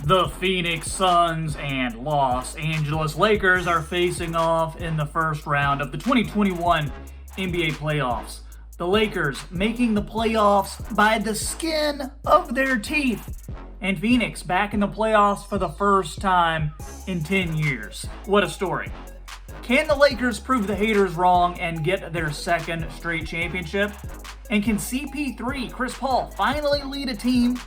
The Phoenix Suns and Los Angeles Lakers are facing off in the first round of the 2021 NBA playoffs. The Lakers making the playoffs by the skin of their teeth, and Phoenix back in the playoffs for the first time in 10 years. What a story. Can the Lakers prove the haters wrong and get their second straight championship? And can CP3, Chris Paul, finally lead a team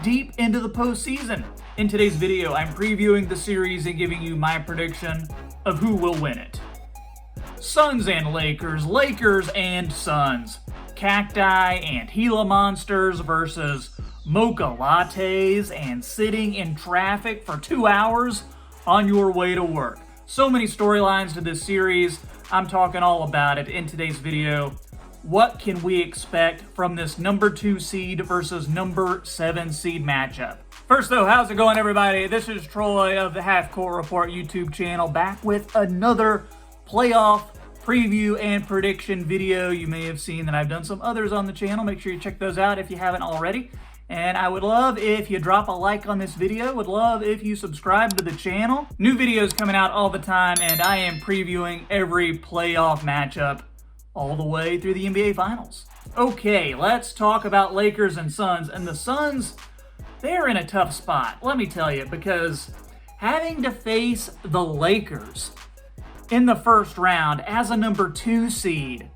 deep into the postseason? In today's video, I'm previewing the series and giving you my prediction of who will win it. Suns and Lakers, Lakers and Suns, cacti and Gila monsters versus mocha lattes and sitting in traffic for 2 hours on your way to work. So many storylines to this series. I'm talking all about it in today's video. What can we expect from this number 2 seed versus number 7 seed matchup? First though, how's it going everybody? This is Troy of the Half Court Report YouTube channel, back with another playoff preview and prediction video. You may have seen that I've done some others on the channel. Make sure you check those out if you haven't already. And I would love if you drop a like on this video. Would love if you subscribe to the channel. New videos coming out all the time, and I am previewing every playoff matchup all the way through the NBA Finals. Okay, let's talk about Lakers and Suns. And the Suns, they're in a tough spot, let me tell you, because having to face the Lakers in the first round as a number 2 seed,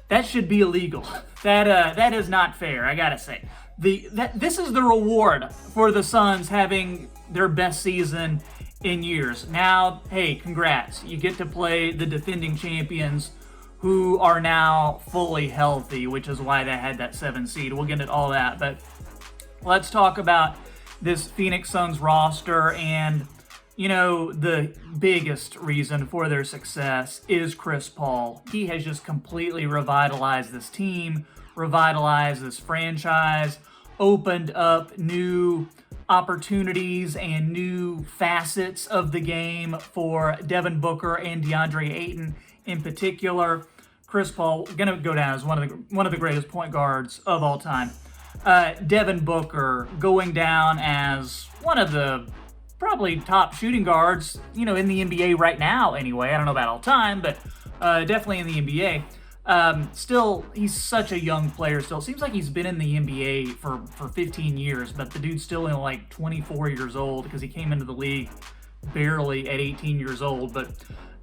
that should be illegal. That is not fair, I gotta say. This is the reward for the Suns having their best season in years. Now, hey, congrats. You get to play the defending champions who are now fully healthy, which is why they had that 7 seed. We'll get into all that, but let's talk about this Phoenix Suns roster. And, you know, the biggest reason for their success is Chris Paul. He has just completely revitalized this team, revitalized this franchise, opened up new opportunities and new facets of the game for Devin Booker and DeAndre Ayton in particular. Chris Paul gonna go down as one of the greatest point guards of all time. Devin Booker going down as one of the probably top shooting guards, you know, in the NBA right now anyway. I don't know about all time, but definitely in the NBA. Still, he's such a young player still. Seems like he's been in the NBA for 15 years, but the dude's still in like 24 years old because he came into the league barely at 18 years old. But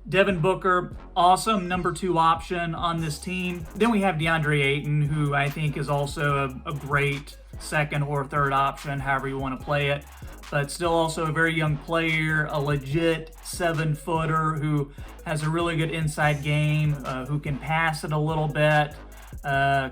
Devin Booker, awesome number 2 option on this team. Then we have DeAndre Ayton, who I think is also a great second or third option, however you want to play it. But still also a very young player, a legit 7-footer who has a really good inside game, who can pass it a little bit,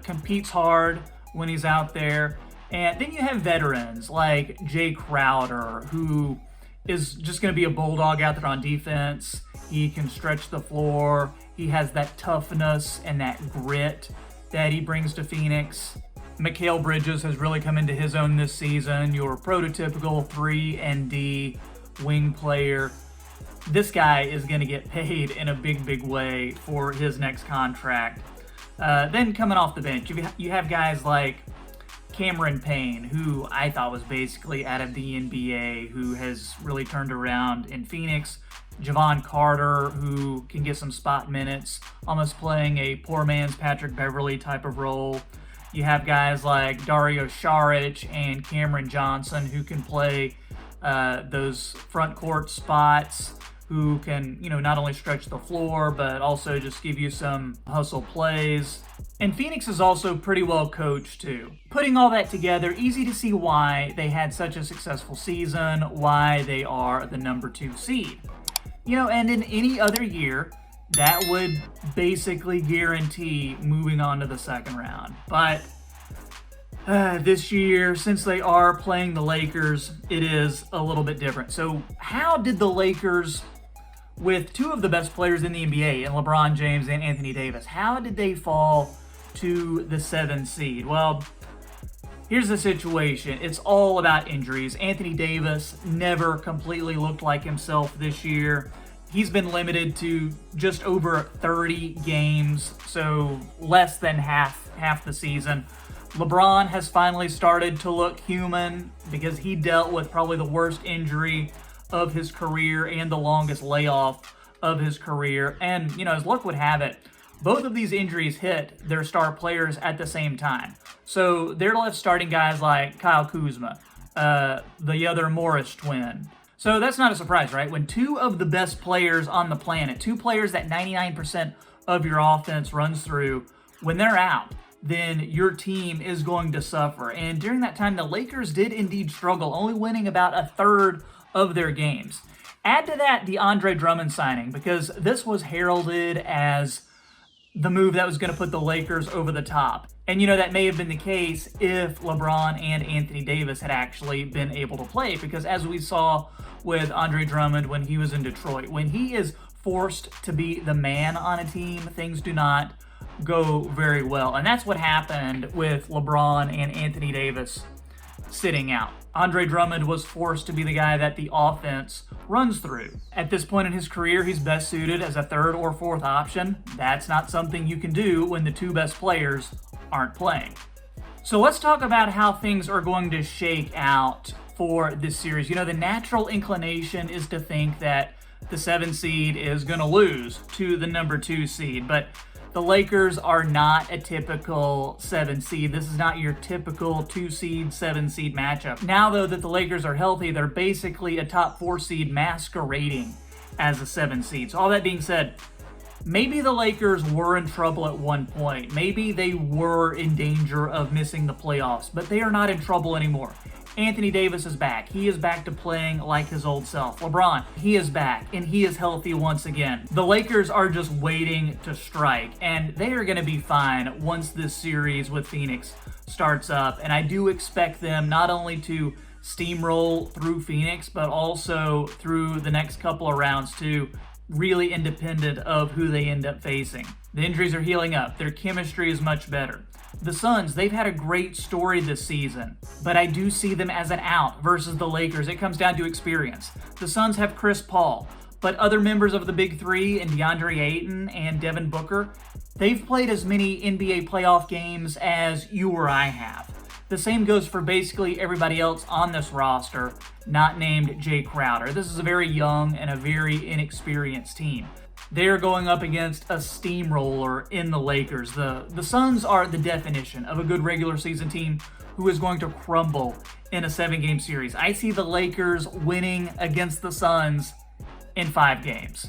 competes hard when he's out there. And then you have veterans like Jay Crowder, who is just going to be a bulldog out there on defense. He can stretch the floor. He has that toughness and that grit that he brings to Phoenix. Mikal Bridges has really come into his own this season. Your prototypical 3-and-D wing player. This guy is going to get paid in a big way for his next contract. Then coming off the bench, you have guys like Cameron Payne, who I thought was basically out of the NBA, who has really turned around in Phoenix. Javon Carter, who can get some spot minutes, almost playing a poor man's Patrick Beverley type of role. You have guys like Dario Saric and Cameron Johnson who can play those front court spots, who can, you know, not only stretch the floor, but also just give you some hustle plays. And Phoenix is also pretty well coached too. Putting all that together, easy to see why they had such a successful season, why they are the number 2 seed. You know, and in any other year, that would basically guarantee moving on to the second round. But this year, since they are playing the Lakers, it is a little bit different. So how did the Lakers, with 2 of the best players in the NBA, and LeBron James and Anthony Davis, how did they fall to the 7 seed? Well, here's the situation. It's all about injuries. Anthony Davis never completely looked like himself this year. He's been limited to just over 30 games, so less than half the season. LeBron has finally started to look human because he dealt with probably the worst injury of his career and the longest layoff of his career. And, as luck would have it, both of these injuries hit their star players at the same time. So they're left starting guys like Kyle Kuzma, the other Morris twin. So that's not a surprise, right? When two of the best players on the planet, two players that 99% of your offense runs through, when they're out, then your team is going to suffer. And during that time, the Lakers did indeed struggle, only winning about a third of their games. Add to that the Andre Drummond signing, because this was heralded as the move that was going to put the Lakers over the top. And that may have been the case if LeBron and Anthony Davis had actually been able to play, because as we saw with Andre Drummond when he was in Detroit, when he is forced to be the man on a team, things do not go very well. And that's what happened with LeBron and Anthony Davis sitting out. Andre Drummond was forced to be the guy that the offense runs through. At this point in his career, he's best suited as a third or fourth option. That's not something you can do when the two best players aren't playing. So let's talk about how things are going to shake out for this series. The natural inclination is to think that the 7 seed is going to lose to the number 2 seed, but the Lakers are not a typical 7 seed. This is not your typical 2 seed, 7 seed matchup. Now, though, that the Lakers are healthy, they're basically a top 4 seed masquerading as a 7 seed. So all that being said, maybe the Lakers were in trouble at one point. Maybe they were in danger of missing the playoffs, but they are not in trouble anymore. Anthony Davis is back. He is back to playing like his old self. LeBron, he is back, and he is healthy once again. The Lakers are just waiting to strike, and they are going to be fine once this series with Phoenix starts up. And I do expect them not only to steamroll through Phoenix, but also through the next couple of rounds too, really independent of who they end up facing. The injuries are healing up. Their chemistry is much better. The Suns, they've had a great story this season, but I do see them as an out versus the Lakers. It comes down to experience. The Suns have Chris Paul, but other members of the Big Three and DeAndre Ayton and Devin Booker, they've played as many NBA playoff games as you or I have. The same goes for basically everybody else on this roster, not named Jay Crowder. This is a very young and a very inexperienced team. They're going up against a steamroller in the Lakers. The Suns are the definition of a good regular season team who is going to crumble in a 7-game series. I see the Lakers winning against the Suns in 5 games.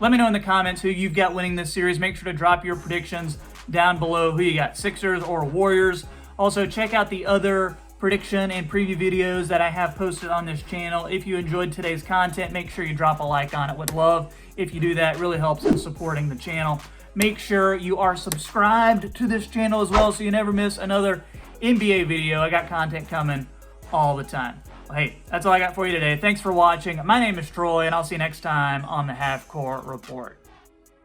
Let me know in the comments who you've got winning this series. Make sure to drop your predictions down below. Who you got, Sixers or Warriors? Also, check out the other prediction and preview videos that I have posted on this channel. If you enjoyed today's content, make sure you drop a like on it. Would love if you do that. It really helps in supporting the channel. Make sure you are subscribed to this channel as well so you never miss another NBA video. I got content coming all the time. Well, hey, that's all I got for you today. Thanks for watching. My name is Troy, and I'll see you next time on the Half Court Report.